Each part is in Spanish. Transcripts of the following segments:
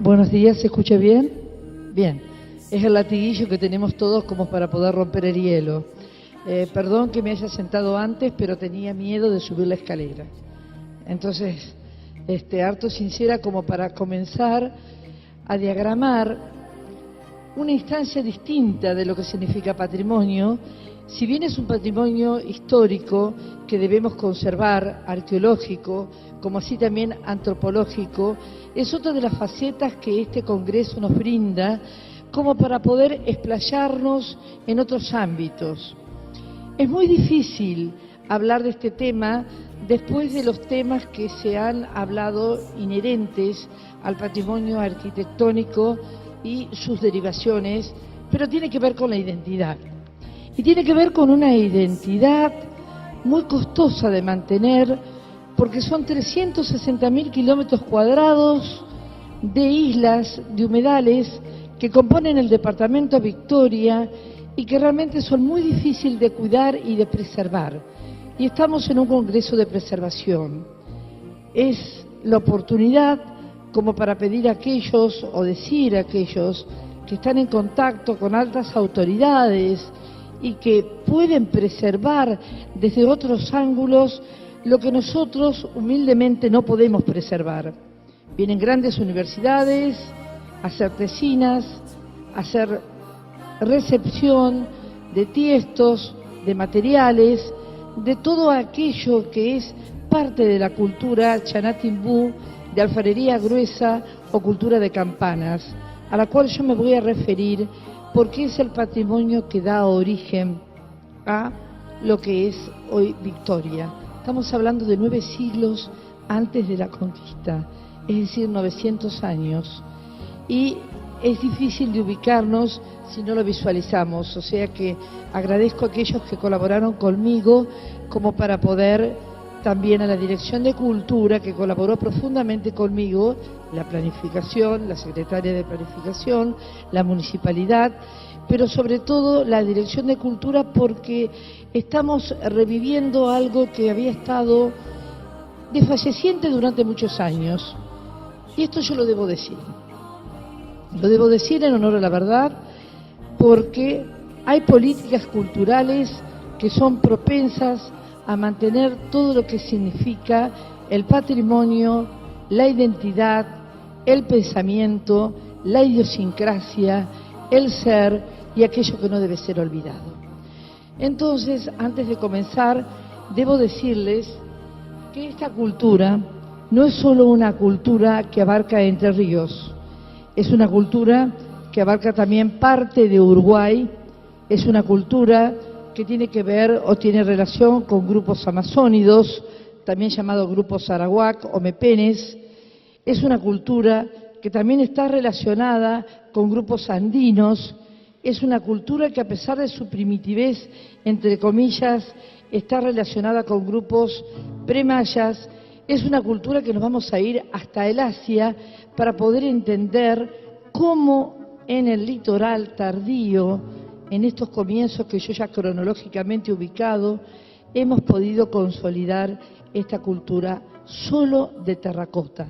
Buenos días, ¿se escucha bien? Bien, es el latiguillo que tenemos todos como para poder romper el hielo. Perdón que me haya sentado antes, pero tenía miedo de subir la escalera. Entonces, harto sincera como para comenzar a diagramar una instancia distinta de lo que significa patrimonio. Si bien es un patrimonio histórico que debemos conservar, arqueológico, como así también antropológico, es otra de las facetas que este Congreso nos brinda como para poder explayarnos en otros ámbitos. Es muy difícil hablar de este tema después de los temas que se han hablado inherentes al patrimonio arquitectónico y sus derivaciones, pero tiene que ver con la identidad. Y tiene que ver con una identidad muy costosa de mantener, porque son 360.000 kilómetros cuadrados de islas, de humedales, que componen el departamento Victoria y que realmente son muy difíciles de cuidar y de preservar. Y estamos en un congreso de preservación. Es la oportunidad como para pedir a aquellos o decir a aquellos que están en contacto con altas autoridades y que pueden preservar desde otros ángulos lo que nosotros humildemente no podemos preservar. Vienen grandes universidades a hacer tesinas, a hacer recepción de tiestos, de materiales, de todo aquello que es parte de la cultura chanatimbú, de alfarería gruesa o cultura de campanas, a la cual yo me voy a referir porque es el patrimonio que da origen a lo que es hoy Victoria. Estamos hablando de 9 siglos antes de la conquista, es decir, 900 años. Y es difícil de ubicarnos si no lo visualizamos, o sea que agradezco a aquellos que colaboraron conmigo como para poder, también a la Dirección de Cultura que colaboró profundamente conmigo, la planificación, la secretaria de planificación, la municipalidad, pero sobre todo la Dirección de Cultura porque estamos reviviendo algo que había estado desfalleciente durante muchos años. Y esto yo lo debo decir. Lo debo decir en honor a la verdad porque hay políticas culturales que son propensas a mantener todo lo que significa el patrimonio, la identidad, el pensamiento, la idiosincrasia, el ser y aquello que no debe ser olvidado. Entonces, antes de comenzar, debo decirles que esta cultura no es solo una cultura que abarca Entre Ríos, es una cultura que abarca también parte de Uruguay, es una cultura que tiene que ver o tiene relación con grupos amazónidos, también llamados grupos arawak o mepenes. Es una cultura que también está relacionada con grupos andinos. Es una cultura que a pesar de su primitivez, entre comillas, está relacionada con grupos premayas. Es una cultura que nos vamos a ir hasta el Asia para poder entender cómo en el litoral tardío, en estos comienzos que yo ya cronológicamente he ubicado, hemos podido consolidar esta cultura solo de terracota.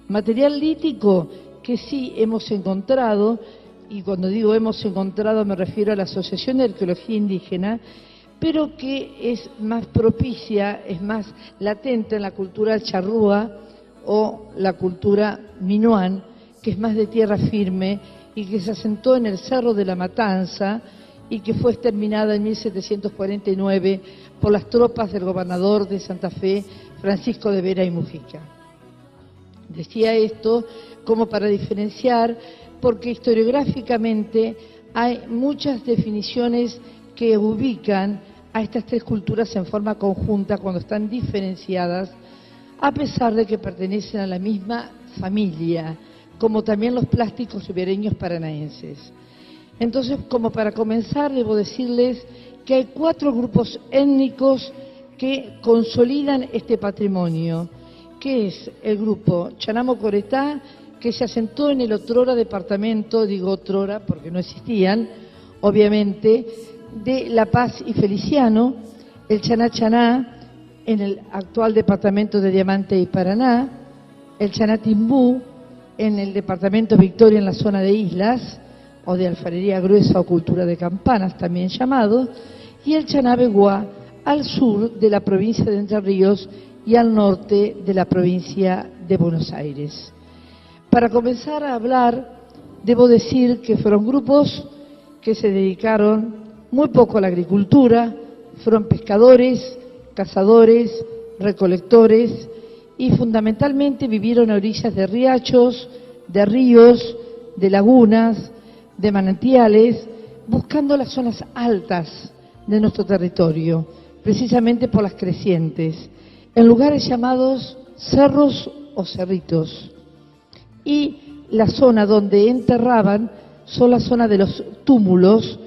Material lítico que sí hemos encontrado, y cuando digo hemos encontrado me refiero a la Asociación de Arqueología Indígena, pero que es más propicia, es más latente en la cultura charrúa o la cultura minuán, que es más de tierra firme y que se asentó en el Cerro de la Matanza, y que fue exterminada en 1749 por las tropas del gobernador de Santa Fe, Francisco de Vera y Mujica. Decía esto como para diferenciar, porque historiográficamente hay muchas definiciones que ubican a estas tres culturas en forma conjunta cuando están diferenciadas, a pesar de que pertenecen a la misma familia, como también los plásticos ribereños paranaenses. Entonces, como para comenzar, debo decirles que hay 4 grupos étnicos que consolidan este patrimonio, que es el grupo Chanamo-Coretá, que se asentó en el otrora departamento, digo otrora porque no existían, obviamente, de La Paz y Feliciano, el Chaná Chaná en el actual departamento de Diamante y Paraná, el Chaná Timbú en el departamento Victoria en la zona de Islas, o de alfarería gruesa o cultura de campanas también llamado, y el Chaná Beguá al sur de la provincia de Entre Ríos y al norte de la provincia de Buenos Aires. Para comenzar a hablar, debo decir que fueron grupos que se dedicaron muy poco a la agricultura, fueron pescadores, cazadores, recolectores y fundamentalmente vivieron a orillas de riachos, de ríos, de lagunas, de manantiales, buscando las zonas altas de nuestro territorio, precisamente por las crecientes, en lugares llamados cerros o cerritos. Y la zona donde enterraban son la zona de los túmulos,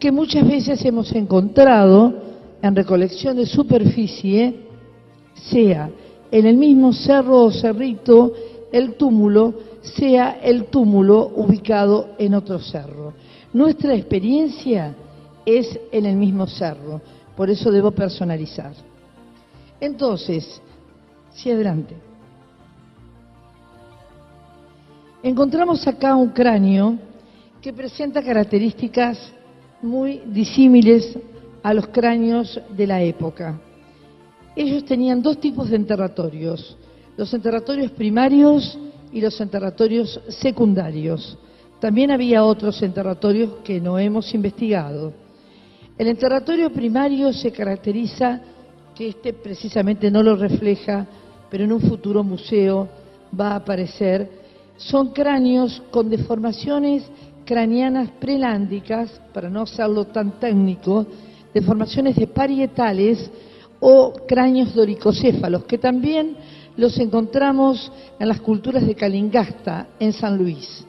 que muchas veces hemos encontrado en recolección de superficie, sea en el mismo cerro o cerrito el túmulo, sea el túmulo ubicado en otro cerro. Nuestra experiencia es en el mismo cerro, por eso debo personalizar. Entonces, sí, adelante. Encontramos acá un cráneo que presenta características muy disímiles a los cráneos de la época. Ellos tenían dos tipos de enterratorios, los enterratorios primarios y los enterratorios secundarios. También había otros enterratorios que no hemos investigado. El enterratorio primario se caracteriza, que este precisamente no lo refleja, pero en un futuro museo va a aparecer, son cráneos con deformaciones craneanas prelándicas, para no hacerlo tan técnico, deformaciones de parietales o cráneos doricocéfalos, que también los encontramos en las culturas de Calingasta, en San Luis.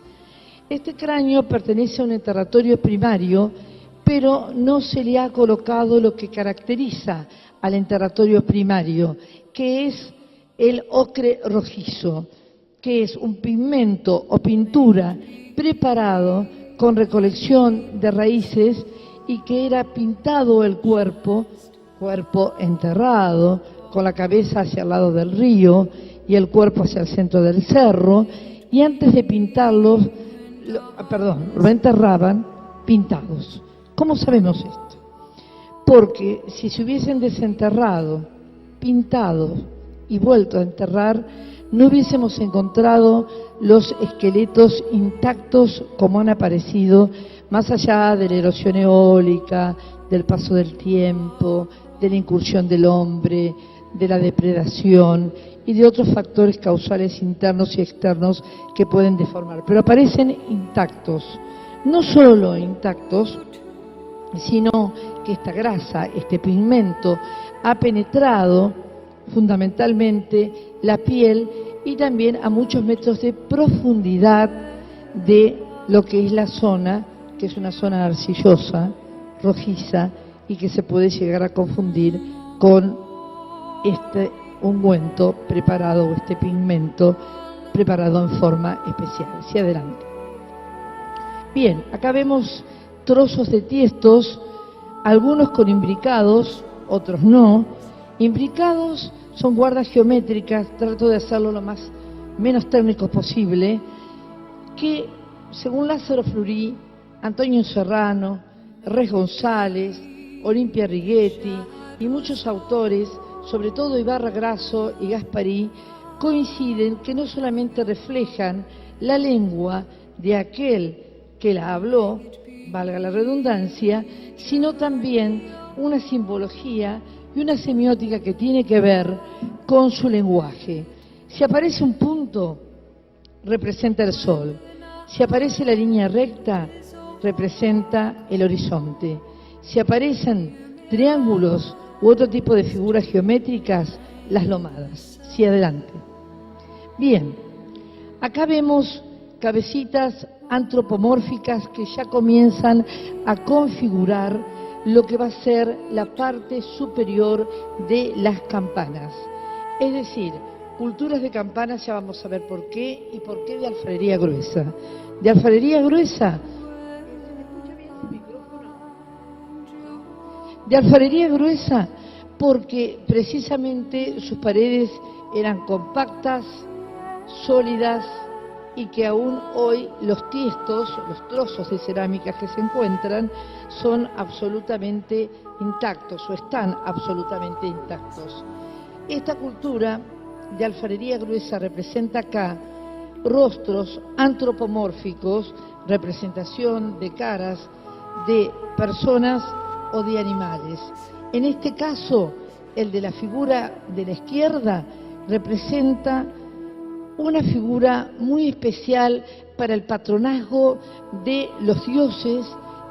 Este cráneo pertenece a un enterratorio primario, pero no se le ha colocado lo que caracteriza al enterratorio primario, que es el ocre rojizo, que es un pigmento o pintura preparado con recolección de raíces y que era pintado el cuerpo enterrado, con la cabeza hacia el lado del río y el cuerpo hacia el centro del cerro, y antes de pintarlos, lo enterraban pintados. ¿Cómo sabemos esto? Porque si se hubiesen desenterrado, pintado y vuelto a enterrar, no hubiésemos encontrado los esqueletos intactos como han aparecido, más allá de la erosión eólica, del paso del tiempo, de la incursión del hombre, de la depredación y de otros factores causales internos y externos que pueden deformar. Pero aparecen intactos, no solo intactos, sino que esta grasa, este pigmento, ha penetrado fundamentalmente la piel y también a muchos metros de profundidad de lo que es la zona, que es una zona arcillosa, rojiza, y que se puede llegar a confundir con este ungüento preparado o este pigmento preparado en forma especial. Hacia adelante. Bien, acá vemos trozos de tiestos, algunos con imbricados, otros no. Imbricados son guardas geométricas, trato de hacerlo lo menos técnico posible, que según Lázaro Fleury, Antonio Serrano, Res González, Olimpia Righetti y muchos autores, sobre todo Ibarra Grasso y Gasparí, coinciden que no solamente reflejan la lengua de aquel que la habló, valga la redundancia, sino también una simbología y una semiótica que tiene que ver con su lenguaje. Si aparece un punto, representa el sol. Si aparece la línea recta, representa el horizonte. Si aparecen triángulos u otro tipo de figuras geométricas, las lomadas. Sí, adelante. Bien, acá vemos cabecitas antropomórficas que ya comienzan a configurar lo que va a ser la parte superior de las campanas. Es decir, culturas de campanas, ya vamos a ver por qué, y por qué de alfarería gruesa. De alfarería gruesa, ¿se me escucha bien el micrófono? De alfarería gruesa, porque precisamente sus paredes eran compactas, sólidas, y que aún hoy los tiestos, los trozos de cerámica que se encuentran, son absolutamente intactos o están absolutamente intactos. Esta cultura de alfarería gruesa representa acá rostros antropomórficos, representación de caras de personas o de animales. En este caso, el de la figura de la izquierda representa una figura muy especial para el patronazgo de los dioses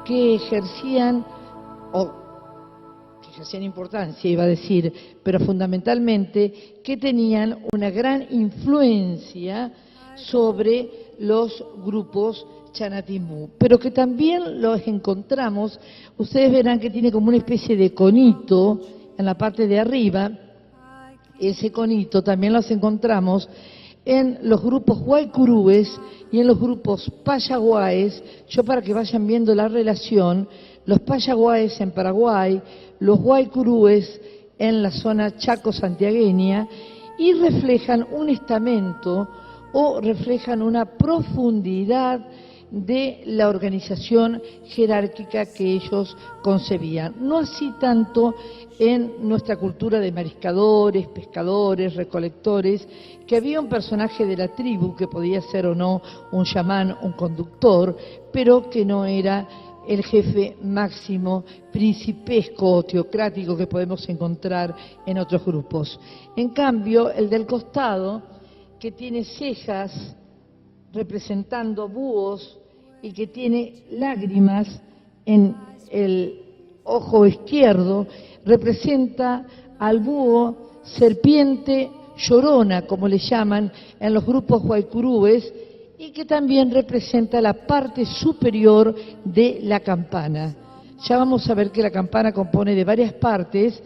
que ejercían importancia, iba a decir, pero fundamentalmente que tenían una gran influencia sobre los grupos Chanatimú, pero que también los encontramos, ustedes verán que tiene como una especie de conito en la parte de arriba. Ese conito también los encontramos en los grupos guaycurúes y en los grupos payaguáes. Yo, para que vayan viendo la relación, los payaguáes en Paraguay, los guaycurúes en la zona chaco-santiagueña, y reflejan un estamento o reflejan una profundidad de la organización jerárquica que ellos concebían. No así tanto en nuestra cultura de mariscadores, pescadores, recolectores, que había un personaje de la tribu que podía ser o no un chamán, un conductor, pero que no era el jefe máximo principesco o teocrático que podemos encontrar en otros grupos. En cambio, el del costado, que tiene cejas representando búhos y que tiene lágrimas en el ojo izquierdo, representa al búho serpiente llorona, como le llaman en los grupos guaycurúes, y que también representa la parte superior de la campana. Ya vamos a ver que la campana compone de varias partes,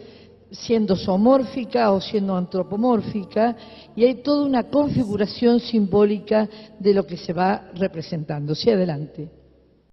siendo zoomórfica o siendo antropomórfica, y hay toda una configuración simbólica de lo que se va representando. Sí, adelante.